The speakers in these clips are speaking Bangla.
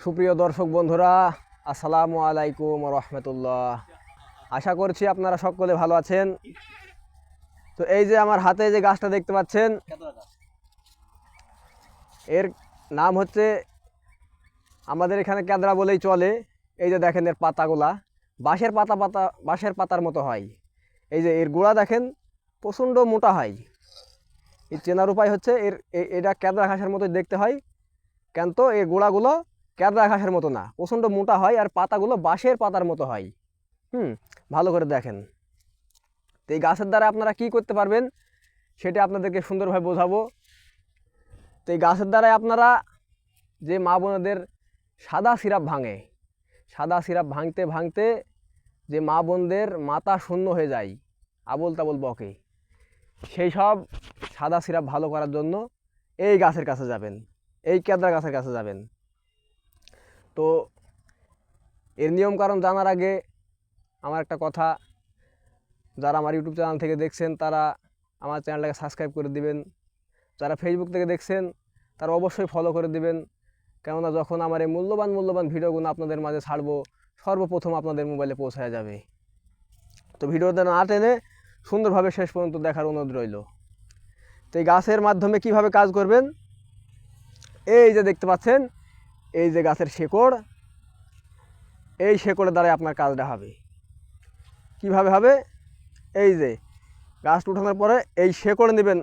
সুপ্রিয় দর্শক বন্ধুরা, আসসালামু আলাইকুম রহমতুল্লাহ। আশা করছি আপনারা সকলে ভালো আছেন। তো এই যে আমার হাতে যে গাছটা দেখতে পাচ্ছেন, এর নাম হচ্ছে, আমাদের এখানে কেদরা বলেই চলে। এই যে দেখেন এর পাতাগুলা বাঁশের পাতার মতো হয়। এই যে এর গোড়া দেখেন প্রচণ্ড মোটা হয়। এই চেনার উপায় হচ্ছে এটা কেদরা ঘাসের মতো দেখতে হয়, কিন্তু এর গোড়াগুলো কেদরা ঘাসের মতো না, প্রচণ্ড মোটা হয়, আর পাতাগুলো বাঁশের পাতার মতো হয়। ভালো করে দেখেন। তো এই গাছের দ্বারা আপনারা কি করতে পারবেন সেটা আপনাদেরকে সুন্দরভাবে বোঝাবো। তো এই গাছের দ্বারাই আপনারা যে মা বোনদের সাদা সিরাপ ভাঙে, সাদা সিরাপ ভাঙতে ভাঙতে যে মা বোনদের মাথা শূন্য হয়ে যায়, আবোল তাবোল বকে, সেই সব সাদা সিরাপ ভালো করার জন্য এই গাছের কাছে যাবেন, এই কেদরা গাছের কাছে যাবেন। তো এর নিয়মকানুন জানার আগে আমার একটা কথা, যারা আমার ইউটিউব চ্যানেল থেকে দেখছেন তারা আমার চ্যানেলটাকে সাবস্ক্রাইব করে দিবেন। যারা ফেসবুক থেকে দেখছেন তারা অবশ্যই ফলো করে দিবেন, কেননা যখন আমার এই মূল্যবান ভিডিওগুলো আপনাদের মাঝে ছাড়বো, সর্বপ্রথম আপনাদের মোবাইলে পৌঁছায় যাবে। তো ভিডিওটা না টেনে সুন্দরভাবে শেষ পর্যন্ত দেখার অনুরোধ রইল। তো এই গাছের মাধ্যমে কিভাবে কাজ করবেন, এই যে দেখতে পাচ্ছেন, এই যে গাছের শেকড়, এই শেকড়ের দ্বারাই আপনার কাজটা হবে। কিভাবে হবে, এই যে গাছটা উঠানোর পরে এই শেকড় নেবেন,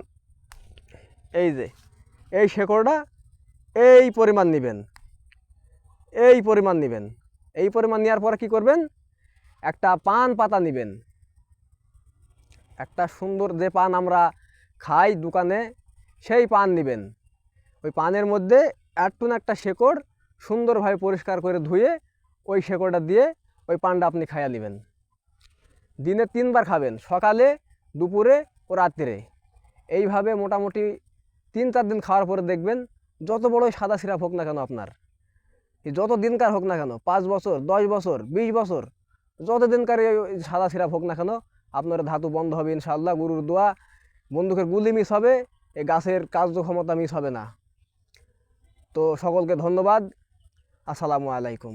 এই যে এই শেকড়টা এই পরিমাণ নেবেন, এই পরিমাণ নেবেন। এই পরিমাণ নেওয়ার পরে কি করবেন, একটা পান পাতা নেবেন, একটা সুন্দর যে পান আমরা খাই দোকানে, সেই পান নেবেন। ওই পানের মধ্যে একটু না একটা শেকড় সুন্দরভাবে পরিষ্কার করে ধুয়ে ওই শেকড়টা দিয়ে ওই পানটা আপনি খাইয়া নেবেন। দিনে 3 বার খাবেন, সকালে, দুপুরে ও রাত্রে। এইভাবে মোটামুটি 3-4 দিন খাওয়ার পরে দেখবেন যত বড়ই সাদা সিরাপ হোক না কেন আপনার, যত দিনকার হোক না কেন, 5 বছর, 10 বছর, 20 বছর, যত দিনকার সাদা সিরাপ হোক না কেন, আপনার ধাতু বন্ধ হবে ইনশাআল্লাহ। গুরুর দোয়া, বন্দুকের গুলি মিস হবে, এই গাছের কার্যক্ষমতা মিস হবে না। তো সকলকে ধন্যবাদ। আসসালামু আলাইকুম।